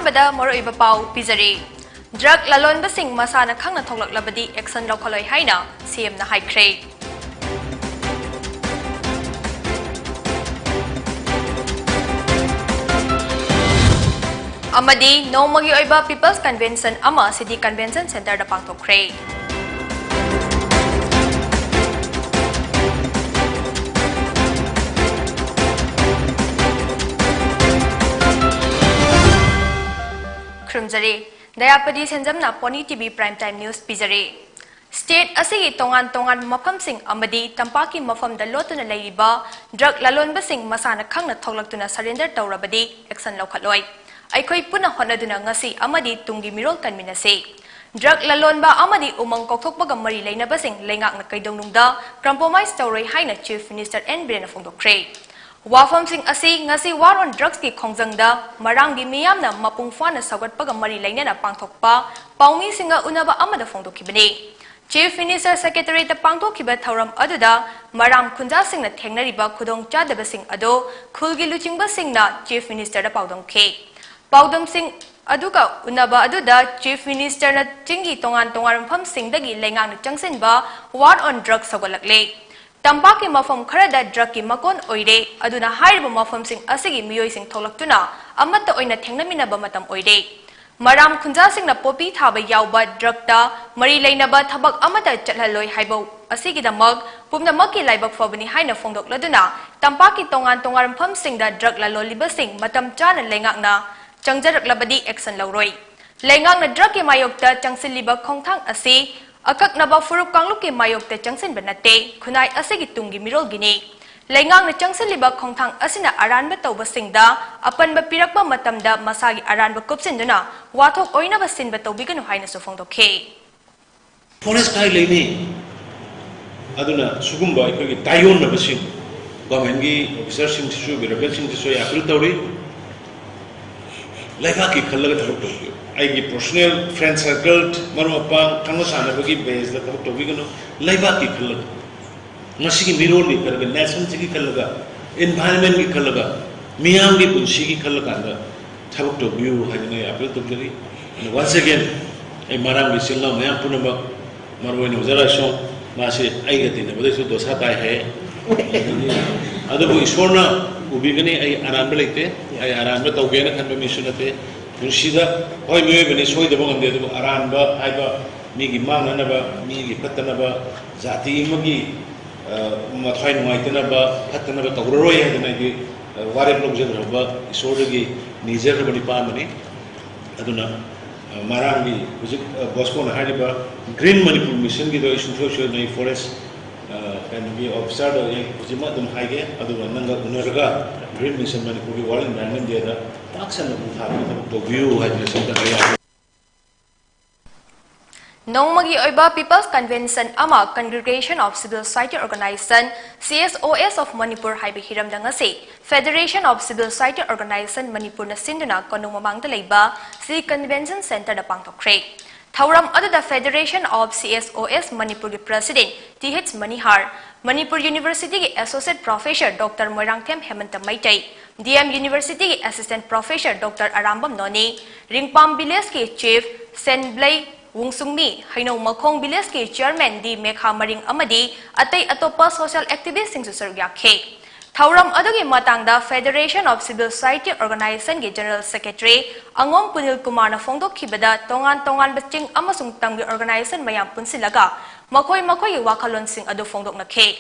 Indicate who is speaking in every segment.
Speaker 1: अहंबदा मरोइबा पाउ पिजरी ड्रग ललोनबसिंग मसाना खंगना थोलक्लबदी एक्शन लौखलोय हाइना सीएम ना हाइख्रे अमदी नौमगी ओइबा पीपल्स कन्वेंशन अमा सिटी कन्वेंशन सेंटर दा पांगथोख्रे खुमजरी दयापति सेंजमना पोनी टीवी प्राइम टाइम न्यूज पिजरी स्टेट असिगी तोंगान तोंगान मफमसिंग अमदी तंपाकी मफमदा लोतुना लेरिबा ड्रग ललोनबसिंग मसाना खंगना थोलक्तुना सरेंडर तौरबदी एक्शन लौखलोय अखोई पुनः होनदुना ngasi amadi tungi mirol kanminase drug lalonba amadi umang kokthokpaga mari leinabasing leingakna kaidongnungda compromise tawrei haina chief minister N Biren phongdokre wafam sing asi ngasi war on drugs ki khongjangda marangi miyamna mapungfana sagatpaga mari leinana pangthokpa paumi singa unaba amada phongdokhibani chief minister secretary ta pangthokhiba thauram aduda marang khunja singna thengnariba khudong chadabasing ado khulgi luchingba singna chief minister da paudongkhe Paudam Singh aduka unaba aduda chief minister na chingi tongan tongan mafam singdagi lengang na changsin ba war on drugs sagolakle tampaki mafam kharada drug ki makon oire aduna hairiba mafam sing asigi miyoi sing tholaktuna amatta oina thengnaminaba matam oire maram khunja sing na popi thaba yawba drug ta mari leinaba thabak amata chathaloi haibo asigi da mag pumna makki laibak fobani haina phongdokladuna tampaki tongan tongan mafam sing da drug la loliba sing matam chana lengak na Changjarak action lauroi. Lengang na drug ke mayokta changsin liba khongthang asi akak naba furup kangluk ke mayokta changsin banate khunai asigi tungi mirol gini. Lengang na changsin liba khongthang asina aranba tawba singda apan ba pirakba matamda masagi aranba kupsin duna wathok oina ba sinba tawbiganu haina so phongdokhe.
Speaker 2: Forest kai leini aduna sugumba ikoi tayon na basing government gi officer sing sisu birabel sing sisu apil tawri Laiva ki khallaga thabak tawbiyo. Aigi personal friend circle marumapa thangna sanabagi base da thabak tawbigano laiva ki khallaga. Ngasi ki mirol ni khallaga nation ki khallaga environment ki khallaga miyam ki punsi ki khallaga da thabak tawbiyo haina apil tawbiri. And once again ai marang bi silna mayam punaba marwai no jara so mase ai gati na badai so dosa tai hai. Adabu isorna ubigani ai aranba leite ai aranba tawgena khanba misunate punsida hoi mewe bani soi da bangam de du aranba aiba mi gi mangna ba mi gi patana ba jati magi mathai nuaitana ba patana ba tawroi ha dana gi ware blog je ba isor gi niger bani pa mani aduna marangi hujik bosco na hariba green manipur mission gi do isu so nei forest and we observed a Jima dum hage adu nanga unarga green mission Manipuri wall environment there action to view had
Speaker 1: Nongmagi oiba People's Convention ama Congregation of Civil Society Organization CSOS of Manipur haibi hiram dangasi Federation of Civil Society Organization Manipur na sinduna konung mamangda leiba si Convention Center da pangthokre Thauram aduda Federation of CSOS Manipur ki President TH Manihar, Manipur University ki Associate Professor Dr. Moirangthem Hemanta Maitai, DM University ki Assistant Professor Dr. Arambam Noni, Ringpam Village ki Chief Senblai Wungsungmi, Haino Makong Village ki Chairman D Mekha Maring Amadi, Atay Atopa Social Activists sing susargyakhe. Thauram adugi matangda Federation of Civil Society Organization ki General Secretary Angom Punil Kumar na phongdok khibada tongan baching amasung tanggi organization mayam punsilaga makoi wakhalon sing adu phongdok nakhe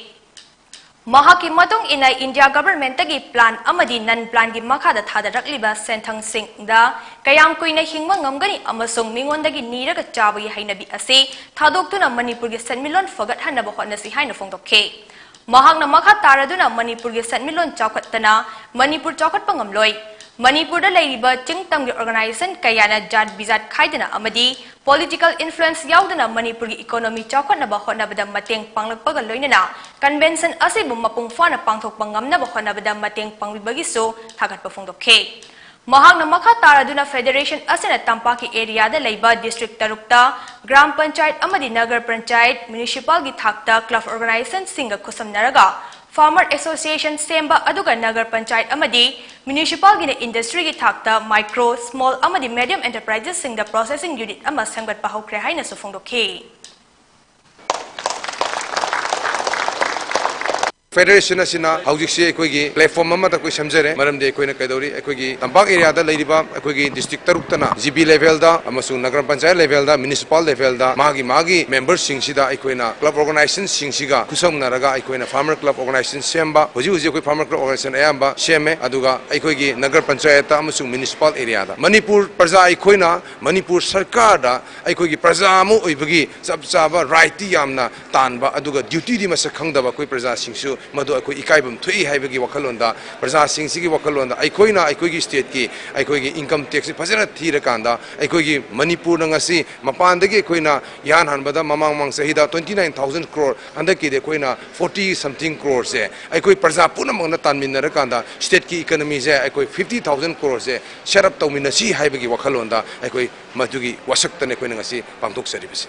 Speaker 1: Mahaki matong inay India government tagi plan amadi non plan gi makha da thadarakliba senthang sing da kayam kuina hingma ngamgani amasung mingondagi niraga chabagi hainabi ase thadoktuna Manipur gi sanmilon fagat hanaba hotnasi haina phongdokhe Mahakna makha taraduna Manipur gi sanmilon chawkhattana Manipur chawkhat pangamloi Manipur da leiriba chingtam gi organization kayana jat bizat khaidana amadi political influence yaudana Manipur gi economy chawkhatna ba hotnabada mateng panglakpaga loinana convention asibu mapung fana pangthok pangamna ba hotnabada mateng pangbibagi so thagatpa phongdokhe Mahakna makha taraduna Federation asina tampaki area da leiba district tarukta gram panchayat amadi nagar panchayat municipal gi thakta club organization singa khusam naraga Farmer Association semba aduga Nagar Panchayat amadi municipal gina industry gi thakta micro, small amadi medium enterprises singda processing unit ama sangbat pahokre haina sufongdokhe.
Speaker 3: Federation asina haujikse akoigi platform amata koi samjare maramde akoina kaidori akoigi tambak area da leiriba akoigi district taruk-tana GB level da amasung nagar panchayat level da municipal level da magi members singsida akoina club organization singsiga kusomnaraga akoina farmer club organization semba hoji akoi farmer club organization ayamba seme aduga akoigi nagar panchayat ta amasung municipal area da Manipur praja akoina Manipur sarkar da akoigi praja amu oibagi sabsaba right ti yamna tanba aduga duty di masak khangdaba koi praja singsu madu akoi ikaibam thui haibagi wakalonda praja singsigi wakalonda aikoina aikoigi state ki aikoigi income tax fazana thirakanda aikoigi Manipur na ngasi mapandagi akoina yan hanbada mamang sahida 29000 crore andaki de akoina 40 something crore se aikoi praja punamangna tanminarakanda state ki economy se aikoi 50000 crore se set up tawminasi haibagi wakalonda aikoi madugi wasaktane akoina ngasi pangtok saribasi.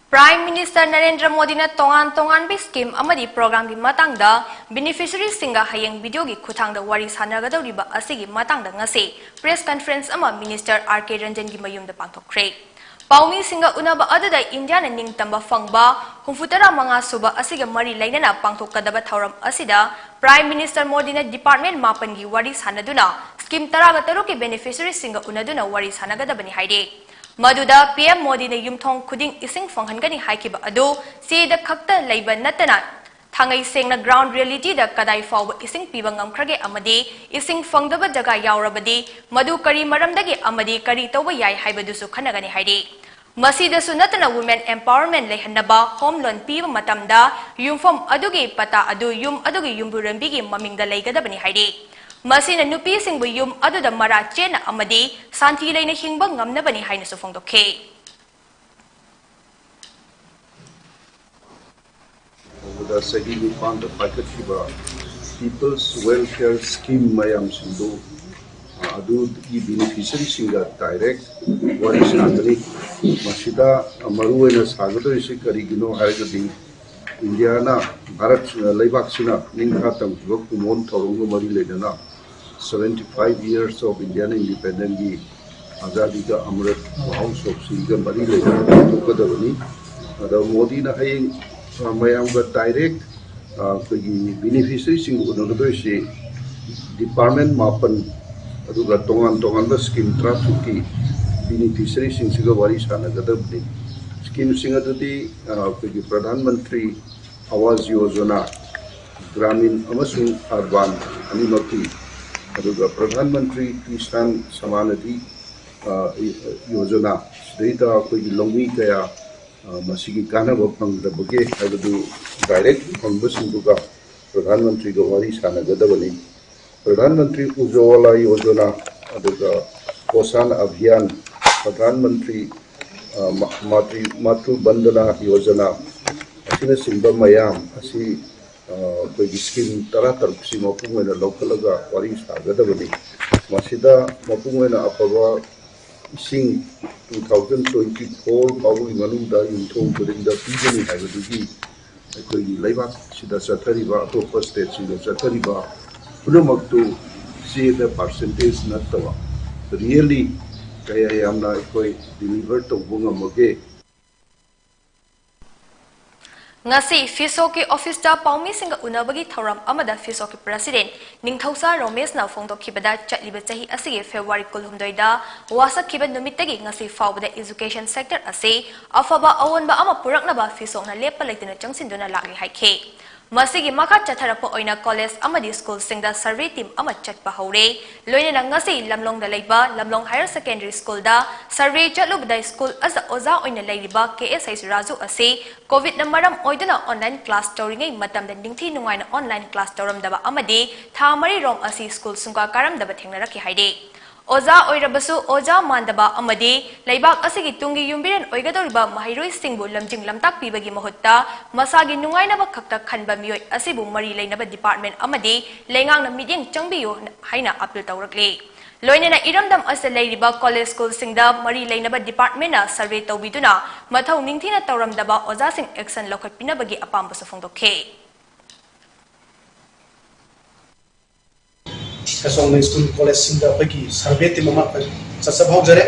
Speaker 1: Prime Minister Narendra Modi na tongan bi scheme amadi program gi matangda beneficiary singa hayeng video gi khuthangda wari sanagadoriba asigi matangda ngase press conference ama Minister RK Ranjan gi mayumda pangthokre. Paumi singa unaba adada India na ningtamba fangba humfutara manga suba asiga mari lainana pangthokadaba thauram asida Prime Minister Modi na department mapan gi wari sanaduna scheme taraga taruki beneficiary singa unaduna wari sanagadabani haide. Maduda PM Modi na yumthong khuding ising fanghangani haikiba adu sida khakta leiba natana thangai sengna ground reality da kadai fawba ising piba ngamkhrage amadi ising fangdaba jaga yaurabadi madu kari maramdagi amadi kari tawba yai haibadusu khanagani haidi masida su natana women empowerment lehanaba home loan piba matamda yumfom adugi pata adu yum adugi yumburambigi mamingda leigadabani haidi Masina nupi singbu yum aduda mara chena amadi santi laina hingba ngamnabani haina sufongdokhe.
Speaker 4: The Sahi Fund of Pakatiba People's Welfare Scheme Mayam Sindu Adu the beneficiary singa direct what is happening Masida Amaru and Sagado is Karigino Haragadi Indiana Bharat Laibaksina Ninkatam Gokumon Torungo Mari Ledana 75 years of Indian independence Azadiga Amrit House of Siga Mari Ledana Tukadavani the Modi na haying mayam ga direct beneficiary sing unadoshi department mapan aduga tongan da scheme traffic beneficiary sing siga wari sana gadabni scheme singa dudi pradhan mantri Awas Yojana ग्रामीण अमसुंग urban अनिमकी अदुगा प्रधानमंत्री किसान सम्मान निधि योजना सहिता अखोगी लौमी कया मसिगी कानब फंगदबगे हाइबदु direct फंगबसिंगुगा प्रधानमंत्री गा वारी सानगदबनी प्रधानमंत्री उज्ज्वला योजना अदुगा पोषण अभियान प्रधानमंत्री मातृ बंदना योजना Asina simba mayam asi koi scheme tara tarupsi mapungena lokalaga wari sagadabani masida mapungena apaba ising 2024 bawu manuda yumthong kurinda pigani haibadugi koi laibak sida sathariba atopa state sida sathariba punamaktu see the percentage nattawa really kaya yamna koi deliver to bunga moge
Speaker 1: Ngasi Fisoki office da Paumi singa unabagi thauram amada Fisoki president Ningthausa Romesh na phongdokhibada chatliba chahi asigi February 12 da wasakhiba numittagi ngasi fawbada education sector ase afaba awonba ama puraknaba Fisok na lepa leitina changsinduna lakli haikhe Masigi makha chatharapa oina college amadi school singda survey team ama chatpa haure loina ngasi lamlong da leiba lamlong higher secondary school da survey chatlubda school as oza oina leiriba KS Raju ase covid na maram oiduna online class tawringai matamda ningthi nungaina online class tawram daba amadi thamari rom asi school sungka karam daba thengnaraki haide Oza oirabasu oza mandaba amadi laibak asigi tungi yumbiran oigadoriba mahairoi singbu lamjing lamtak pibagi mahutta masagi nungainaba khakta khanba miyoi asibu mari leinaba department amadi lengang na meeting changbiyo haina appeal tawrakle लोइनेना इरमदम असे लेरिबा college school सिंगदा मरी लेनबा department ना सर्वे तौबिदुना मथौ निंगथिना तौरमदबा ओजासिंग action लौखटपिनबगी अपामबसु फोंदोखे
Speaker 5: कसोंग school college सिंगदा पगी सर्वे तिममा ससभाव जरे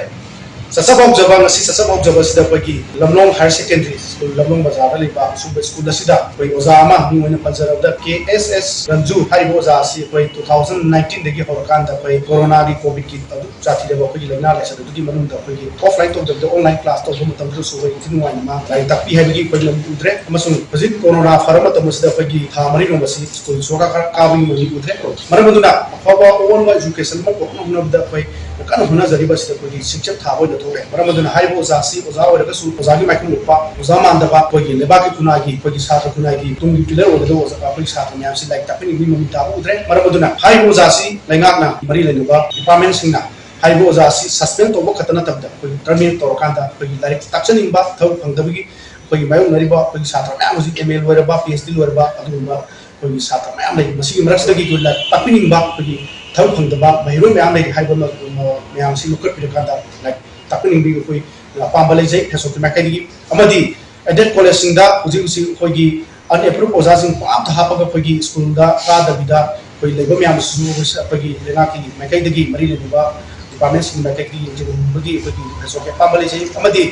Speaker 5: ससभाव जबा ngasi ससभाव जबा सिदा पगी लमलोंग higher secondary school लमलोंग बाजार लेबा सुबे school सिदा कोई ओजा अमा मिवने पंजरबदा KSS रंजू हाइबो ओजा सि कोई 2019 दगी होरकान दा कोई कोरोना की कोविड की अदु जाति देबा कोई लेना लेसा दुगी मनुंग दा कोई ऑफलाइन तो जब ऑनलाइन क्लास तो हम तम सु होई तिन वाइन मा लाइ तपी हाइबगी कोई लम उद्रे अमसुंग हजिक कोरोना फरम तम सिदा पगी था मरी नो बसी स्कूल सोका काबिंग मनी उद्रे मरमदुना फबा ओन वा एजुकेशन मा को नबदा कोई kan huna zari ba sida koi sikchap tha boi da thore maramaduna haibo oza si oza ora su oza gi maikum lupa oza man da ba koi le ba ki kuna gi koi satra kuna gi tung gi pillar ora da oza koi satra nyam si like tapini gi mami ta udre maramaduna haibo oza si laingak na mari le ba department sing na haibo oza si suspend to bo khatana tab da koi terminate to kan da koi direct takchaning ba thau phang da gi koi mayu nari ba koi satra na muzi ML ora ba PhD ora ba adu ba koi satra na mai masi marak da gi gula tapini ba koi thau phang da ba mai ro mai mai haibo ma'am से मुकट पिरकादा like ताकनिंग भी कोई पांबा लेजै फेसो के मैकेडी अमदी added college सिंदा हुजि हुजि कोई अनएप्रूव ओजा सिंग palm था हापगा कोई school दा का दबिदा कोई लेबो मैम सु कोई लेना की मैकेडी मरी लेबा डिपार्टमेंट सिंग मैकेडी जिबगी कोई फेसो के पांबा लेजै अमदी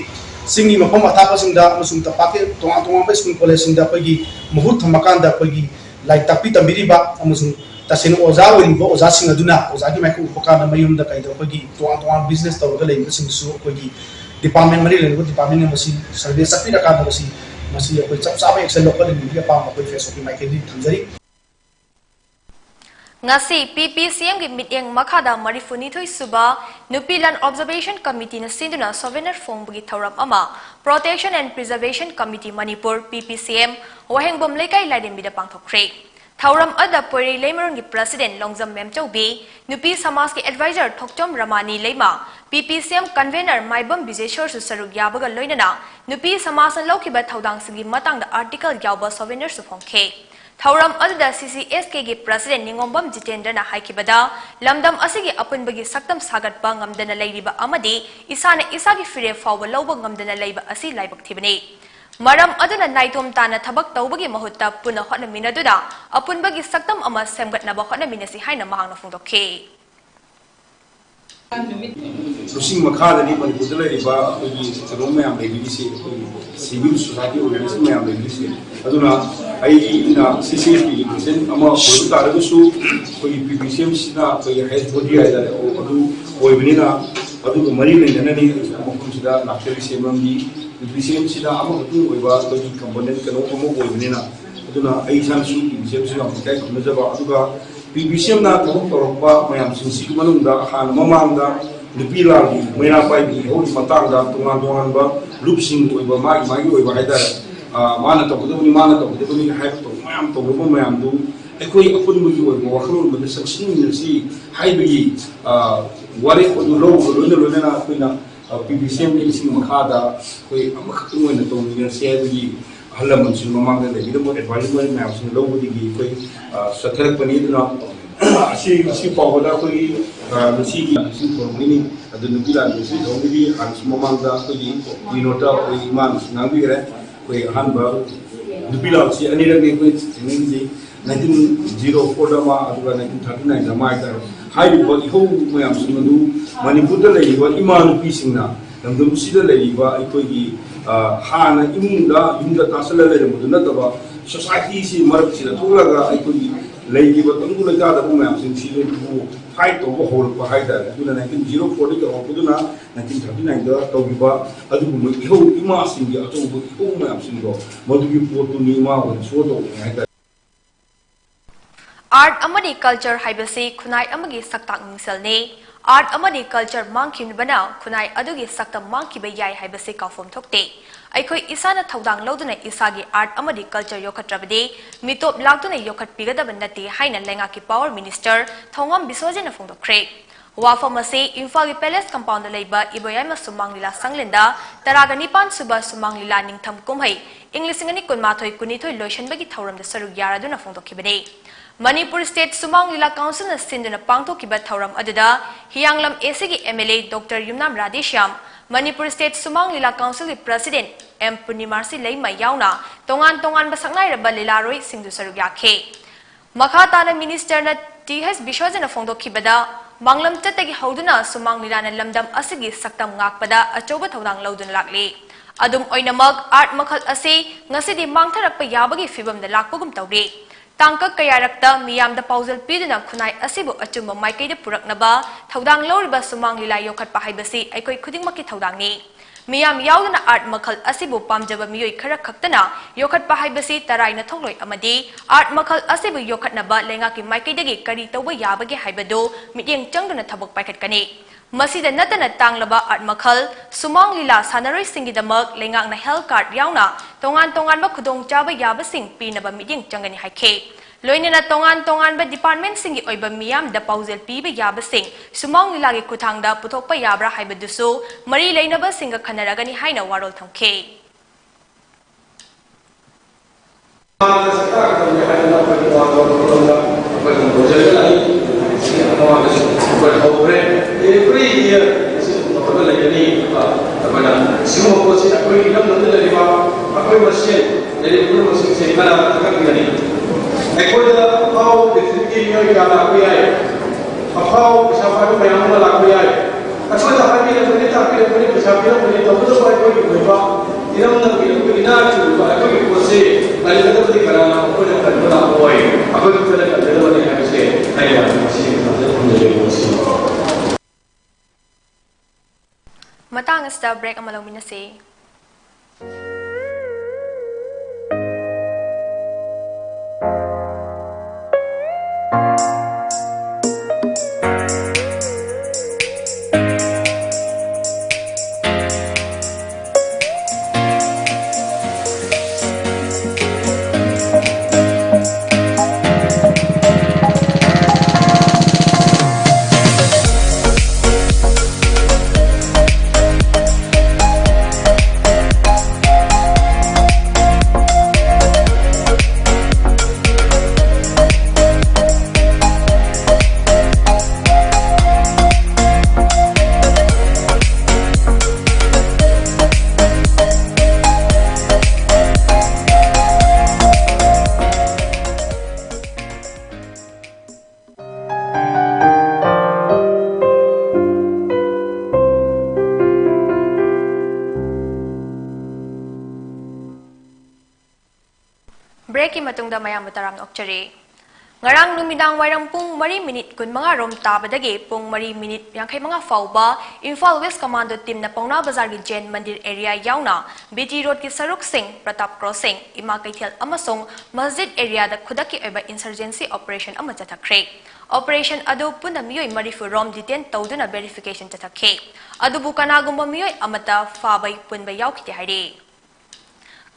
Speaker 5: सिंगी मफम अथापा सिंदा अमसुंग तपाके तोंगा तोंगा स्कूल कॉलेज सिंदा कोई मुहुत थमकांदा कोई लाइक तापी तंबिरिबा अमसुंग तसिन ओजा ओरिबो ओजा सिंग अदुना ओजा की माइकु उपकान मयुम द काइदो कोगी तोंग तोंग बिजनेस तौरग लेबो सिंग सु कोगी डिपार्टमेंट मरी लेबो डिपार्टमेंट मसी सर्वे सकती रका मसी मसी कोई चप चाबे एक्शन लोकल मीडिया पाम कोई फेसो की माइकेदी थंजरी
Speaker 1: ngasi PPCM gi mityeng makhada marifuni thoi suba nupilan observation committee na sinduna souvenir phongbugi thoram ama protection and preservation committee Manipur PPCM wahengbom lekai laidem bida pangthokre Thauram ada pori leimarun gi president Longjam Memchaubi nupi samas ki advisor Thokchom Ramani leima PPCM convener Maibam Bijeshwar su saruk yabaga loinana nupi samas an laukiba thaudang sigi matang da article yawba souvenir su phongkhe Thauram ada CCSK gi president Ningombam Jitendra na haikibada lamdam asigi apunbagi saktam sagat ba ngamdana leiriba amadi isana isagi fire fawba lawba ngamdana leiba asi laibak thibani Maram aduna naitom tana thabak tawbagi mahutta puna hotna minaduna apunbagi saktam ama semgatna ba hotna minasi haina mahangna phungdokhe
Speaker 6: Rusing makadani Manipur riba kogi sarong mayam legisi civil society organization mayam legisi aduna ai ina CCSP president ama kogi taragusu kogi PPCM sina kogi head body aida adu oibnina adu mari lena ni mokum sida national semamdi PPCM sida ama adu oiba kogi component kano komo oibnina aduna ai sansu PPCM sida kai kumajaba aduga PPCM na tabuk torokpa mayam sinsi manungda han mamangda Nupilagi mayna pai bi holi matangda tungan ba lupsing oiba magi oiba haida mana tokuduni haib to mayam to rubo mayam du ekoi apunbugi oiba wakhlul ma saksin si haibigi wari odu loina na koina PPCM ni sing makhada koi amakhatung oina to ni sebi halam sin mamangda le bido advisory mayam sin lobudi gi koi satharak pani duna si pawda koi si formini adu nubila si dongdi ans mamangda koi dinota koi iman nangbi gre koi hanba nubila si anirag ni koi singi 1904 da ma adu 1939 da ma ida hai bo ho mayam sinu Manipur da leiba imanu pisingna namdum sida leiba koi gi hana imunda yunda tasala le muduna taba society si mark sida thulaga koi Lagi batang gula kada pun macam sini tu fight tu bahol pahai dah. Tu 1904 ke waktu tu na 1939 dah tahu bipa adu pun ihu ima sini atau ihu macam sini tu. Madu bipa tu ni ima pun suatu macam.
Speaker 1: Art amadi culture haibasi kunai amagi saktak mingsal ne art amadi culture mangkim bana kunai adugi saktam mangki bayai haibasi kaufom thokte. Aikoi isana thaudang lauduna isagi art amadi culture yokatrabade mitop lagtuna yokat pigadaba nati haina lenga ki power minister Thongam Biswajena phongdokre wafamase Imphal Palace compound leiba iboyama sumanglila sanglenda taraga nipan suba sumanglila ningtham kumhai English ngani kunmathoi kunithoi loishan bagi thauram da saruk yaraduna phongdokhibane Manipur State Sumang Lila Council na sinduna pangthokiba thauram aduda Hiyanglam ACG MLA Dr. Yumnam Radheshyam, Manipur State Sumang Lila Council President M. Purnimarsi Leima yauna tongan basaknairaba lilaroi singdu saruk yakhe. Makhatana Minister na TS Bishojana Fongdokhibada Manglam Chatagi Hauduna Sumang Lila na lamdam asigi saktam ngakpada achoba thodang laudun lakli. Adum oinamag art makhal ase ngasidi mangtharakpa yabagi fibam da lakpagum tawri. Tangkak kayarakta miyam da pauzal piduna khunai asibu achumba maikei da puraknaba thodang loriba Sumang Lila yokhatpa haibasi aikoi khudingmaki thodangni. Miyam yauduna art makhal asibu pamjaba miyoi khara khaktana yokhatpa haibasi taraina thongloi amadi art makhal asibu yokhatnaba lengaki maikeidagi kari tawba yabage haibado midyeng changduna thabak paikhatkani. Masida natana tanglaba art makhal Sumang Lila sanaroi singidamak lengak na health card yauna tongan ba khudong chaba yabasing pinaba midyeng changani haikhe. Loinena tongan ba department singi oiba miyam da pauzal piba yabasing Sumang Lila gi kuthangda puthokpa yabra haibadusu mari leinaba singa khanaragani haina warol thamkhe.
Speaker 7: Every year, Singapore sih aku hidup nanti dari mana? Aku masih dari dulu masih sekarang tak begini. Aku dah tahu definisi yang kita aku ya. Aku siapa yang mahu aku ya. Aku dah hari ini aku tak kira aku siapa yang aku tahu tu aku berubah. Tidak nak aku ina tu aku masih lagi tak boleh kerana aku dah kerana aku aku tidak kerana boleh habiskan. Ayah masih menjadi masih.
Speaker 1: Matang sa break ang malawin na si. Break matungda mayam tarang okchari. Ngarang lumidang wairang pung 4 minute kun mga rom tabadagi pung 4 minute yangkay mga fauba Imphal West Commando Team na Pauna Bazar gi Jain Mandir area yauna BT Road ki Saruk Singh Pratap Crossing Ima Kaithel amasong Masjid area da khudaki oiba insurgency operation ama chathakre. Operation adu puna miyoi marifu rom detain tawduna verification chathakhe. Adu bukanagumba miyoi amata fabai punba yaukite hairi.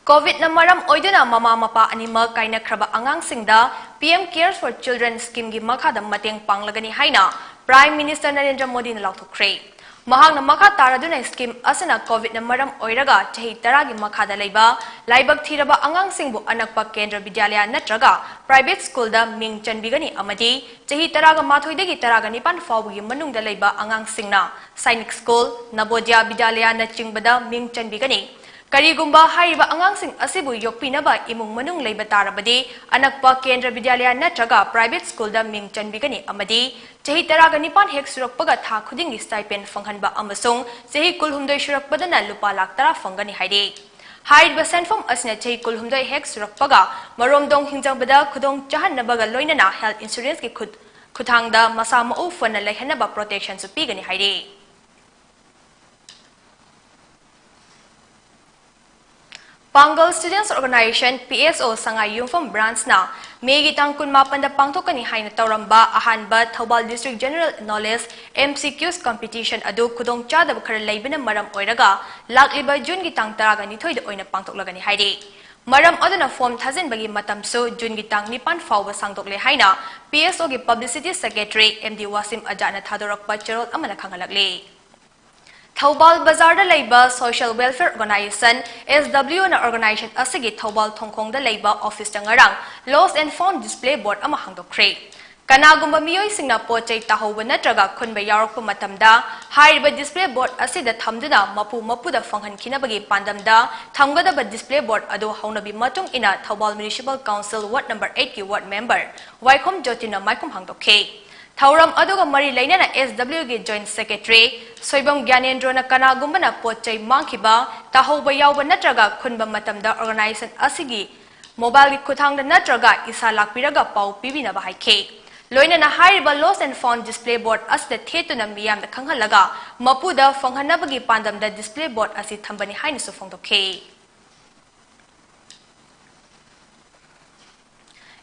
Speaker 1: COVID na maram oiduna mama mapa animal kaina kraba angang singda PM Cares for Children scheme gi makhada mateng panglagani haina Prime Minister Narendra Modi na lauthukre. Mahang na makha taraduna scheme asana COVID na maram oiraga chahi taragi makhada leiba laibak thiraba angang singbu anakpa Kendra Vidyalaya natraga private school da ming chanbigani amadi chahi taraga mathoidagi taraga nipan fawgi manungda leiba angang singna Sainik School Navodaya Vidyalaya na chingbada ming chanbigani. Karigumba hairiba angangsing asibu yokpinaba imung manung leiba tarabadi anakpa Kendra Vidyalaya natraga private school da ming chanbigani amadi chahi taraga nipan hek surakpaga tha khudingi stipend fanghanba amasung chahi kulhumdoi surakpadana lupa lakh tara fangani hairi hairiba senfom asna chahi kulhumdoi hek surakpaga maromdong hingjabada khudong chahannabaga loinana health insurance ki khuthangda masa mau fana laihanaba protection su pigani hairi. Pangal Students Organization PSO Sangay Yungfam Branch na Megi Tangkun Mapanda Pangtokani Haina Tauramba Ahanba Thobal District General Knowledge MCQs Competition adu Kudong Chada Bakara Laibina Maram Oiraga Lakliba June Gitang Taraga Nitoy de Oina Pangtoklagani Haidi. Maram aduna form Thazin Bagi Matamso June Gitang Nipan Fawa Sangtokle Haina PSO gi Publicity Secretary MD Wasim Ajana Thadorak Pacharol Amana Kangalagli. Thobal Bazar da Labor Social Welfare Organization SW na organization asigi Thobal Thongkong da Labor Office da ngarang Lost and Found Display Board ama hangdokre. Kanagumba miyoy singna pochai tahoba natraga khunba yarakpa matamda hairiba display board asida thamduna mapu da fanghan kinabagi pandamda thamgadaba display board ado haunabi matung ina Thobal Municipal Council Ward number 8 ki ward member Waikhom Jotina Maikum hangdokhe. Thauram aduga mari lainana SW gi Joint Secretary Soibam Gyanendro na kanagumba na pochai mangkiba tahoba yawba natraga khunba matamda organization asigi mobile gi kuthangda natraga isa lakpiraga pau pibina bahaike. Loina na hairiba Lost and Found Display Board as the thetu na miyam da kanghalaga mapuda fanghanabagi pandam da display board asi thambani haina su fongdokhe.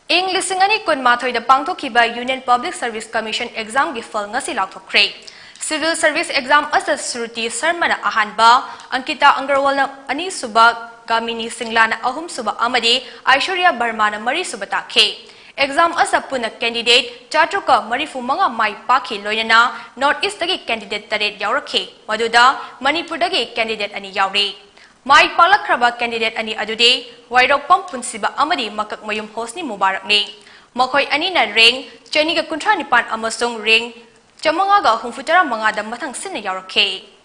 Speaker 1: Ing lisingani kun mathoi da pangthokiba Union Public Service Commission exam gi phal ngasi lakthokre. Civil Service exam as Suruti Sarma na ahanba Ankita Angarwal na ani suba Gamini Singla na ahum suba amadi Aishwarya Barma na mari suba takhe. Exam asa puna candidate Chatruka Marifu Manga Mai Paki Loyana North East dagi candidate Taret Yaurake Maduda Manipur dagi candidate ani Yauri Mai Palakraba candidate ani Adude Wairok Pampunsiba Amadi Makak Mayum Hosni Mubarak ni Makoi ani na ring Cheniga Kuntra Nipan Amasung ring Chamangaga Humfutara Mangada Matang Sina Yaurake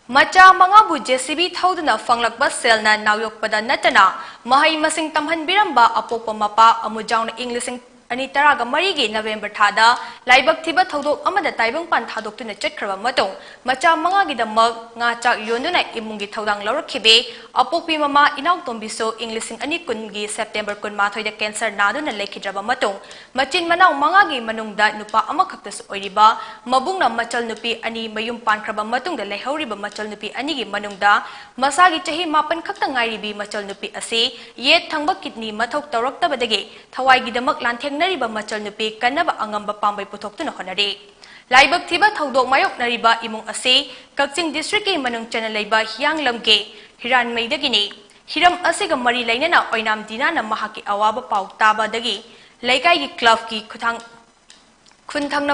Speaker 1: Macha mangabu JCB thauduna fanglakba selna nawyokpada natana mahai masing tamhan biramba apokpa mapa amujang na Englising ani taraga marigi November thada laibak thiba thodok amada taibang pan thadok tuna chetkraba matong macha mangagi damak nga chak yonduna imungi thodang laurakhibe apokpi mama inaw tombiso Englising ani kungi September kun mathoi da cancer naduna lekhidraba matong machin manaw mangagi manungda nupa amakhaktas oiriba mabungna machal nupi ani mayum pankraba matong da lehoriba machal nupi ani gi manungda masagi chahi mapan khakta ngairibi machal nupi ase yet thangba kidney mathok tawraktabadagi thawai gi damak lantheng nariba machal nupi kanaba angamba pambai puthoktu na honare laibak thiba thodok mayok nariba imung ase Kakching district ki manung chana laiba hianglamge hiran maidagini hiram asiga mari lainana oinam dina na mahaki awaba pau taba dagi laikai gi club ki khunthang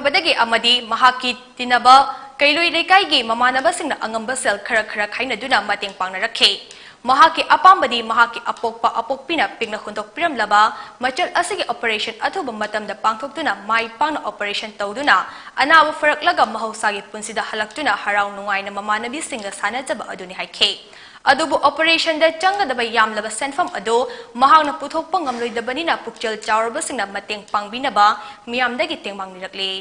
Speaker 1: amadi mahaki tinaba kailoi laikai gi mamanaba singna angamba sel khara khaina duna mateng pangna rakhe mahaki apambadi mahaki apokpina pingna hundok piram laba machal asigi operation athuba matamda pangthokduna mai pangna operation tawduna anawa faraklaga mahausagi punsida halaktuna harau nungaina mamanabi singa sanajaba aduni haikhe adubu operation da changadaba yamlaba senfam ado mahakna puthokpa ngamloidabanina pukchal chawraba singna mateng pangbinaba miyamdagi tengmang nirakle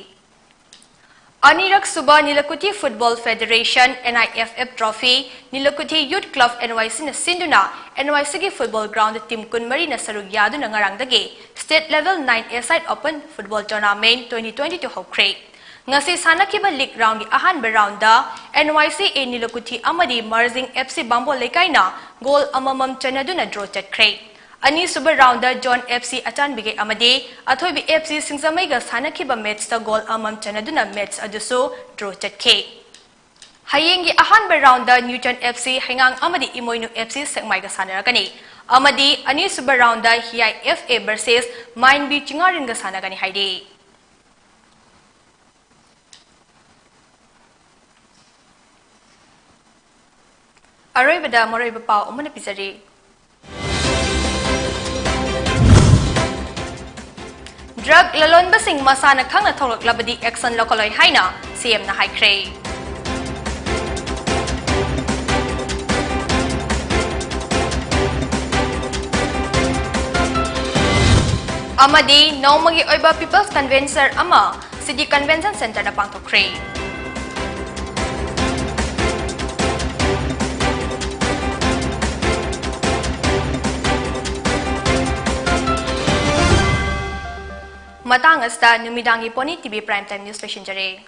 Speaker 1: Anirak Suba Nilakuti Football Federation NIFF Trophy Nilakuti Youth Club NYC na sinduna NYC gi football ground team kunmari na sarug yadu na ngarangdagi state level 9 A-side Open Football Tournament 2022 hokre ngasi sanakiba league round gi ahanba round da NYC A Nilakuti amadi Marzing FC Bambo Lekai na goal amamam chanaduna draw chatkre Ani super rounder John FC Achan Bige Amade Athobi FC Singsamaiga Sanakiba match the goal amam chanaduna match aduso draw chatke Hayengi ahanba rounder Newton FC Hangang Amadi Imoinu FC Sengmaiga Sanaragani Amadi Ani super rounder Hiai FA versus Mine B Chingaringa Sanagani Haide Arroybada Moroiba Pau Umana Pizari Drug lalon basing masana khangna tholak labadi action lokaloi haina CM na haikre Amadi Naumagi Oiba People's Convention ama City Convention Center na pangthokre Matang asta numidangi poni TV Prime Time News Station jare